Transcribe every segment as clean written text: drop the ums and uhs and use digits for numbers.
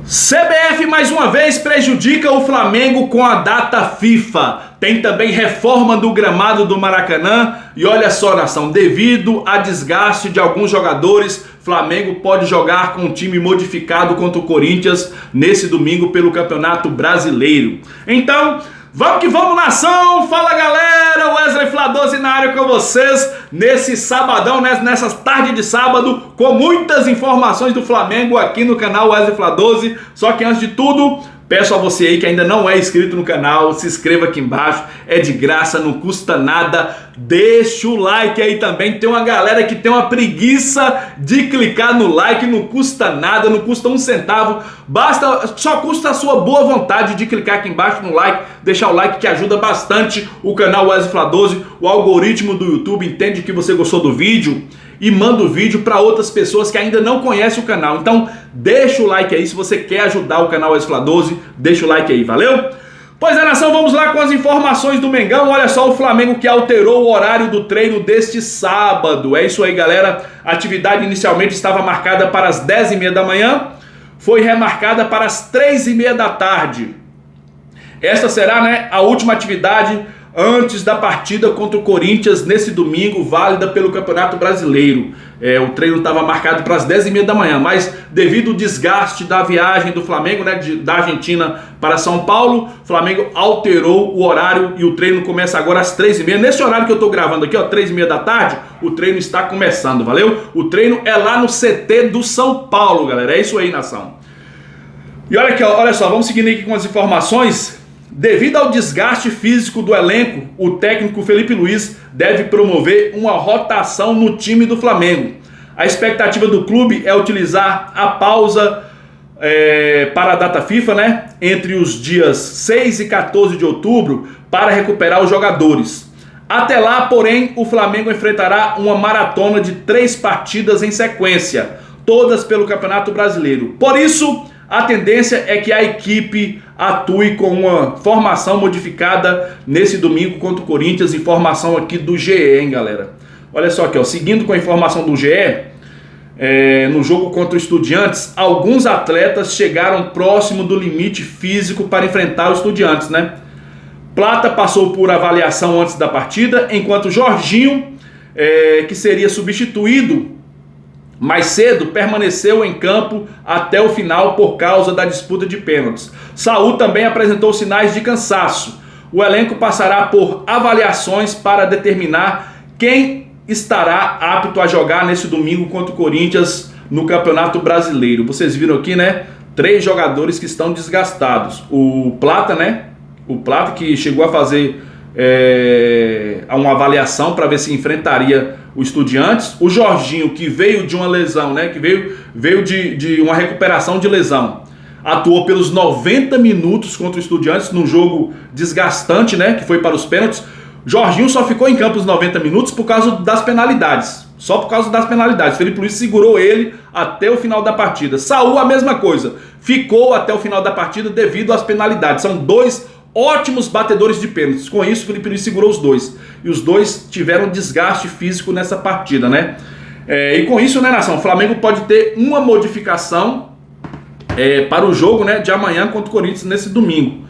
CBF mais uma vez prejudica o Flamengo com a data FIFA. Tem também reforma do gramado do Maracanã. E olha só, nação, devido a desgaste de alguns jogadores, Flamengo pode jogar com um time modificado contra o Corinthians nesse domingo pelo Campeonato Brasileiro. Então, vamos que vamos, nação! Fala, galera! Wesley Fla12 na área com vocês nesse sabadão, nessa tarde de sábado, com muitas informações do Flamengo aqui no canal Wesley Fla12. Só que antes de tudo, peço a você aí que ainda não é inscrito no canal, se inscreva aqui embaixo, é de graça, não custa nada, deixa o like aí também. Tem uma galera que tem uma preguiça de clicar no like, não custa nada, não custa um centavo, só custa a sua boa vontade de clicar aqui embaixo no like, deixar o like que ajuda bastante o canal Wesley Fla12, o algoritmo do YouTube entende que você gostou do vídeo e manda o vídeo para outras pessoas que ainda não conhecem o canal. Então deixa o like aí, se você quer ajudar o canal Wesley Fla12, deixa o like aí, valeu? Pois é, nação, vamos lá com as informações do Mengão. Olha só, o Flamengo que alterou o horário do treino deste sábado. É isso aí, galera. A atividade inicialmente estava marcada para as 10h30 da manhã, foi remarcada para as 3h30 da tarde. Esta será, a última atividade antes da partida contra o Corinthians nesse domingo, válida pelo Campeonato Brasileiro. O treino estava marcado para as 10h30 da manhã, mas devido ao desgaste da viagem do Flamengo, da Argentina para São Paulo, o Flamengo alterou o horário e o treino começa agora às 3h30. Nesse horário que eu estou gravando aqui, 3h30 da tarde, o treino está começando, valeu? O treino é lá no CT do São Paulo, galera. É isso aí, nação. E olha aqui, olha só, vamos seguindo aqui com as informações. Devido ao desgaste físico do elenco, o técnico Felipe Luiz deve promover uma rotação no time do Flamengo. A expectativa do clube é utilizar a pausa para a data FIFA, entre os dias 6 e 14 de outubro, para recuperar os jogadores. Até lá, porém, o Flamengo enfrentará uma maratona de 3 partidas em sequência, todas pelo Campeonato Brasileiro. Por isso, a tendência é que a equipe atue com uma formação modificada nesse domingo contra o Corinthians. Informação aqui do GE, hein, galera? Olha só aqui, seguindo com a informação do GE, no jogo contra o Estudiantes, alguns atletas chegaram próximo do limite físico para enfrentar o Estudiantes, Plata passou por avaliação antes da partida, enquanto Jorginho, que seria substituído mais cedo, permaneceu em campo até o final por causa da disputa de pênaltis. Saúl também apresentou sinais de cansaço. O elenco passará por avaliações para determinar quem estará apto a jogar nesse domingo contra o Corinthians no Campeonato Brasileiro. Vocês viram aqui, 3 jogadores que estão desgastados. O Plata, O Plata, que chegou a fazer uma avaliação para ver se enfrentaria o Estudiantes. O Jorginho, que veio de uma lesão, que veio de uma recuperação de lesão, atuou pelos 90 minutos contra o Estudiantes num jogo desgastante, que foi para os pênaltis. Jorginho só ficou em campo os 90 minutos por causa das penalidades, só por causa das penalidades. Felipe Luiz segurou ele até o final da partida. Saúl, a mesma coisa, ficou até o final da partida devido às penalidades. São 2 ótimos batedores de pênaltis. Com isso, o Felipe Luiz segurou os 2. E os 2 tiveram desgaste físico nessa partida, E com isso, nação, o Flamengo pode ter uma modificação para o jogo, de amanhã contra o Corinthians nesse domingo.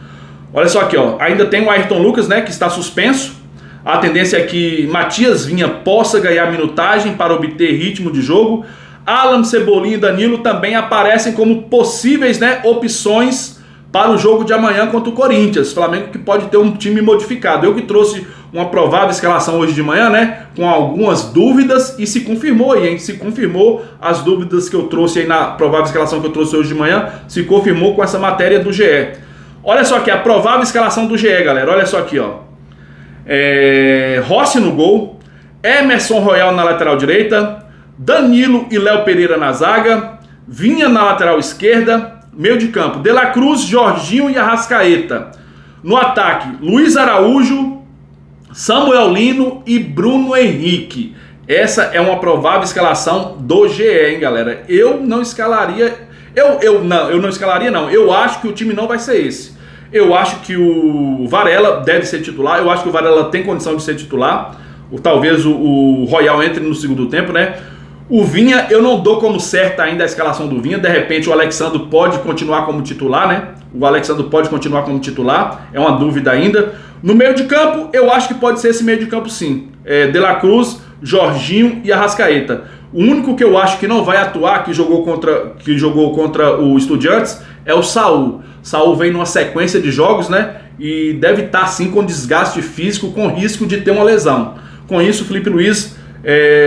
Olha só aqui, ainda tem o Ayrton Lucas, que está suspenso. A tendência é que Matias Vinha possa ganhar minutagem para obter ritmo de jogo. Alan, Cebolinha e Danilo também aparecem como possíveis, opções para o jogo de amanhã contra o Corinthians. Flamengo que pode ter um time modificado. Eu que trouxe uma provável escalação hoje de manhã, com algumas dúvidas, e se confirmou aí, Se confirmou as dúvidas que eu trouxe aí na provável escalação que eu trouxe hoje de manhã, se confirmou com essa matéria do GE. Olha só aqui, a provável escalação do GE, galera. Olha só aqui, Rossi no gol, Emerson Royal na lateral direita, Danilo e Léo Pereira na zaga, Vinha na lateral esquerda, meio de campo, De La Cruz, Jorginho e Arrascaeta. No ataque, Luiz Araújo, Samuel Lino e Bruno Henrique. Essa é uma provável escalação do GE, hein, galera? Eu não escalaria. Eu não escalaria, não. Eu acho que o time não vai ser esse. Eu acho que o Varela deve ser titular. Eu acho que o Varela tem condição de ser titular. Talvez o Royal entre no segundo tempo, O Vinha, eu não dou como certa ainda a escalação do Vinha. De repente o Alexandre pode continuar como titular, né? O Alexandre pode continuar como titular. É uma dúvida ainda. No meio de campo, eu acho que pode ser esse meio de campo sim. De La Cruz, Jorginho e Arrascaeta. O único que eu acho que não vai atuar, que jogou contra o Estudiantes, é o Saul. Saul vem numa sequência de jogos, né? E deve estar sim com desgaste físico, com risco de ter uma lesão. Com isso, o Felipe Luiz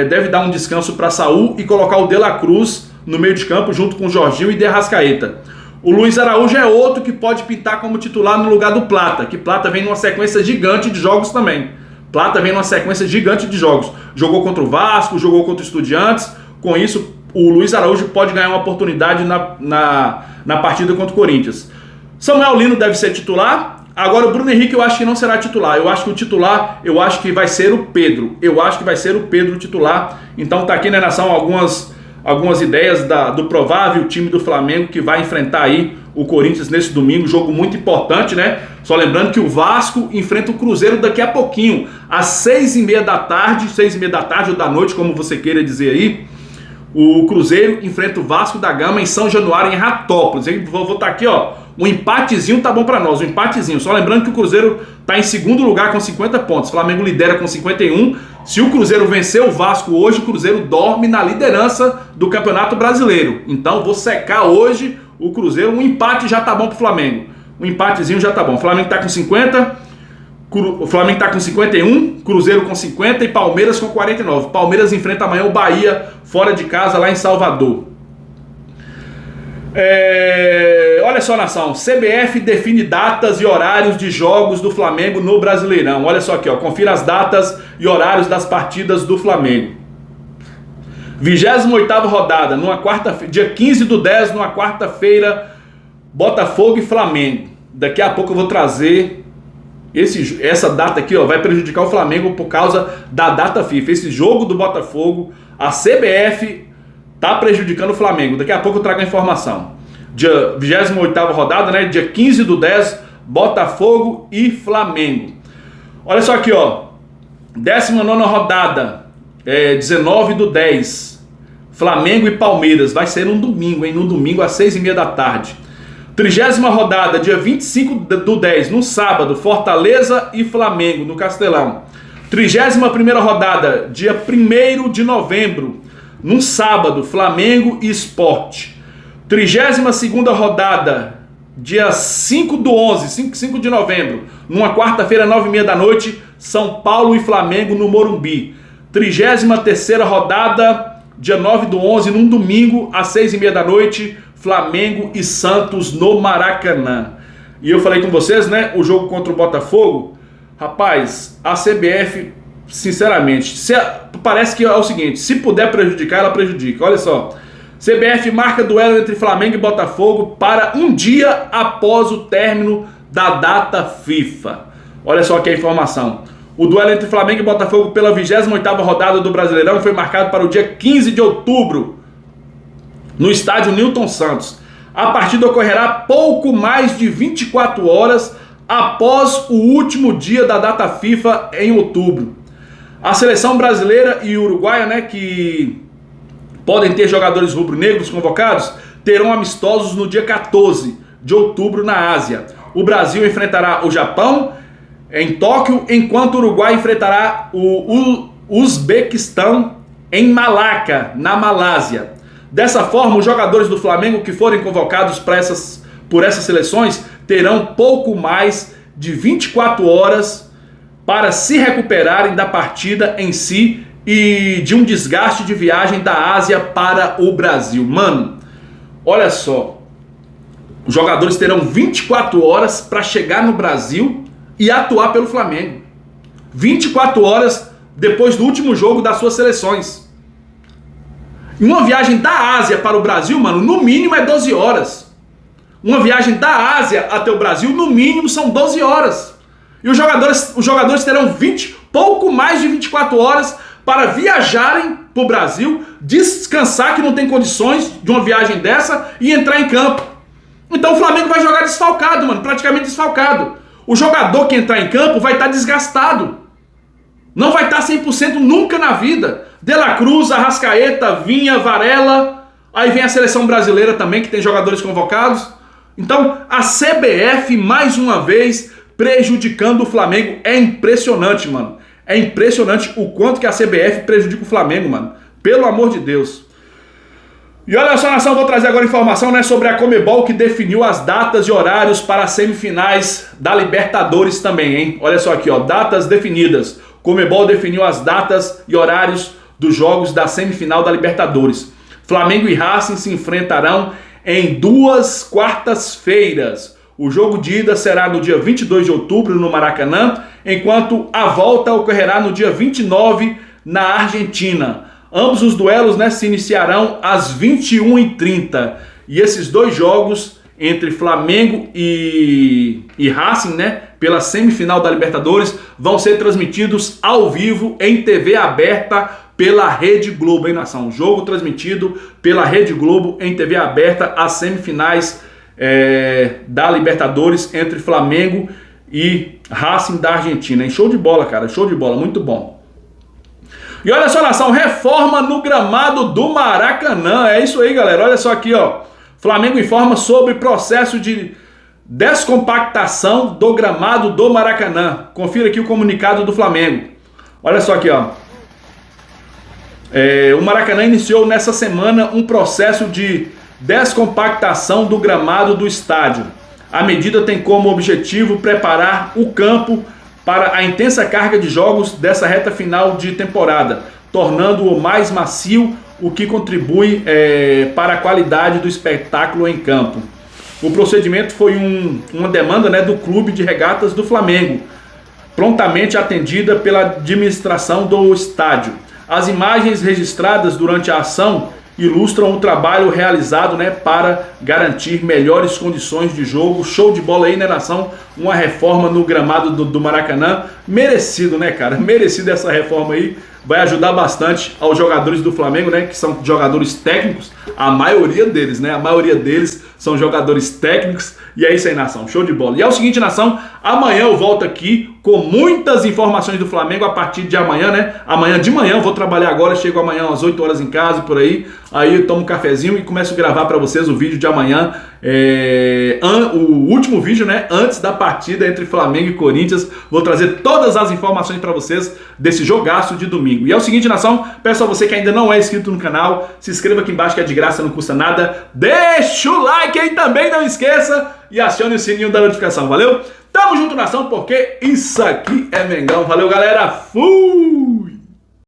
deve dar um descanso para Saul e colocar o De La Cruz no meio de campo junto com o Jorginho e De Arrascaeta. O Luiz Araújo é outro que pode pintar como titular no lugar do Plata, que Plata vem numa sequência gigante de jogos também. Plata vem numa sequência gigante de jogos. Jogou contra o Vasco, jogou contra o Estudiantes. Com isso, o Luiz Araújo pode ganhar uma oportunidade na partida contra o Corinthians. Samuel Lino deve ser titular. Agora o Bruno Henrique eu acho que não será titular. Eu acho que o titular, eu acho que vai ser o Pedro. Eu acho que vai ser o Pedro titular. Então tá aqui na nação algumas ideias do provável time do Flamengo que vai enfrentar aí o Corinthians nesse domingo. Jogo muito importante, né? Só lembrando que o Vasco enfrenta o Cruzeiro daqui a pouquinho, às 6h30 da tarde, 6h30 da tarde ou da noite, como você queira dizer aí. O Cruzeiro enfrenta o Vasco da Gama em São Januário, em Ratópolis. Vou botar aqui, ó, um empatezinho tá bom pra nós, um empatezinho. Só lembrando que o Cruzeiro tá em segundo lugar com 50 pontos. O Flamengo lidera com 51. Se o Cruzeiro vencer o Vasco hoje, o Cruzeiro dorme na liderança do Campeonato Brasileiro. Então vou secar hoje o Cruzeiro. Um empate já tá bom pro Flamengo. Um empatezinho já tá bom. O Flamengo tá com 50, o Flamengo tá com 51, Cruzeiro com 50 e Palmeiras com 49. Palmeiras enfrenta amanhã o Bahia fora de casa lá em Salvador. Olha só, nação, CBF define datas e horários de jogos do Flamengo no Brasileirão. Olha só aqui, ó, confira as datas e horários das partidas do Flamengo. 28ª rodada, dia 15/10, numa quarta-feira, Botafogo e Flamengo. Daqui a pouco eu vou trazer essa data aqui, ó, vai prejudicar o Flamengo por causa da data FIFA. Esse jogo do Botafogo, a CBF tá prejudicando o Flamengo. Daqui a pouco eu trago a informação. Dia 28ª rodada, né? Dia 15/10, Botafogo e Flamengo. Olha só aqui, ó. 19ª rodada, 19/10, Flamengo e Palmeiras. Vai ser no domingo, hein? No domingo às 6h30 da tarde. 30ª rodada, dia 25/10, no sábado, Fortaleza e Flamengo, no Castelão. 31ª rodada, dia 1º de novembro, num sábado, Flamengo e Sport. 32ª rodada, dia 5 de novembro, numa quarta-feira, 9h30 da noite, São Paulo e Flamengo no Morumbi. 33ª rodada, dia 9/11, num domingo, às 6h30 da noite, Flamengo e Santos no Maracanã. E eu falei com vocês, né, o jogo contra o Botafogo, rapaz, a CBF, sinceramente, parece que é o seguinte, se puder prejudicar, ela prejudica. Olha só, CBF marca duelo entre Flamengo e Botafogo para um dia após o término da data FIFA. Olha só aqui a informação. O duelo entre Flamengo e Botafogo pela 28ª rodada do Brasileirão foi marcado para o dia 15 de outubro, no estádio Newton Santos. A partida ocorrerá pouco mais de 24 horas após o último dia da data FIFA em outubro. A seleção brasileira e uruguaia, né, que podem ter jogadores rubro-negros convocados, terão amistosos no dia 14 de outubro na Ásia. O Brasil enfrentará o Japão em Tóquio, enquanto o Uruguai enfrentará o Uzbequistão em Malaca, na Malásia. Dessa forma, os jogadores do Flamengo que forem convocados por essas seleções terão pouco mais de 24 horas para se recuperarem da partida em si e de um desgaste de viagem da Ásia para o Brasil. Mano, olha só, os jogadores terão 24 horas para chegar no Brasil e atuar pelo Flamengo. 24 horas depois do último jogo das suas seleções. E uma viagem da Ásia para o Brasil, mano, no mínimo é 12 horas. Uma viagem da Ásia até o Brasil, no mínimo, são 12 horas. E os jogadores terão pouco mais de 24 horas para viajarem para o Brasil, descansar, que não tem condições de uma viagem dessa, e entrar em campo. Então o Flamengo vai jogar desfalcado, mano, praticamente desfalcado. O jogador que entrar em campo vai estar desgastado. Não vai estar 100% nunca na vida. De La Cruz, Arrascaeta, Vinha, Varela. Aí vem a seleção brasileira também, que tem jogadores convocados. Então, a CBF, mais uma vez, prejudicando o Flamengo. É impressionante, mano. É impressionante o quanto que a CBF prejudica o Flamengo, mano. Pelo amor de Deus. E olha só, nação, vou trazer agora informação, né, sobre a Conmebol, que definiu as datas e horários para as semifinais da Libertadores também, hein? Olha só aqui, ó, datas definidas. Conmebol definiu as datas e horários dos jogos da semifinal da Libertadores. Flamengo e Racing se enfrentarão em 2 quartas-feiras. O jogo de ida será no dia 22 de outubro no Maracanã, enquanto a volta ocorrerá no dia 29 na Argentina. Ambos os duelos, né, se iniciarão às 21h30. E esses dois jogos entre Flamengo e Racing, né, pela semifinal da Libertadores, vão ser transmitidos ao vivo em TV aberta pela Rede Globo, hein, nação? Jogo transmitido pela Rede Globo em TV aberta, as semifinais da Libertadores entre Flamengo e Racing da Argentina, hein? Show de bola, cara, show de bola, muito bom. E olha só, nação, reforma no gramado do Maracanã. É isso aí, galera. Olha só aqui, ó. Flamengo informa sobre processo de descompactação do gramado do Maracanã. Confira aqui o comunicado do Flamengo. Olha só aqui, ó. O Maracanã iniciou nessa semana um processo de descompactação do gramado do estádio. A medida tem como objetivo preparar o campo para a intensa carga de jogos dessa reta final de temporada, tornando-o mais macio, o que contribui para a qualidade do espetáculo em campo. O procedimento foi uma demanda, né, do Clube de Regatas do Flamengo, prontamente atendida pela administração do estádio. As imagens registradas durante a ação ilustram o trabalho realizado, né, para garantir melhores condições de jogo. Show de bola aí, né, nação? Uma reforma no gramado do Maracanã. Merecido, né, cara? Merecido essa reforma aí. Vai ajudar bastante aos jogadores do Flamengo, né, que são jogadores técnicos. A maioria deles, né? A maioria deles são jogadores técnicos. E é isso aí, nação. Show de bola. E é o seguinte, nação. Amanhã eu volto aqui com muitas informações do Flamengo a partir de amanhã, né? Amanhã de manhã, eu vou trabalhar agora. Chego amanhã às 8 horas em casa, por aí. Aí eu tomo um cafezinho e começo a gravar para vocês o vídeo de amanhã. O último vídeo, né? Antes da partida entre Flamengo e Corinthians. Vou trazer todas as informações para vocês desse jogaço de domingo. E é o seguinte, nação. Peço a você que ainda não é inscrito no canal, se inscreva aqui embaixo que é de graça, não custa nada. Deixa o like aí também, não esqueça. E acione o sininho da notificação, valeu? Tamo junto, nação, porque isso aqui é Mengão. Valeu, galera. Fui!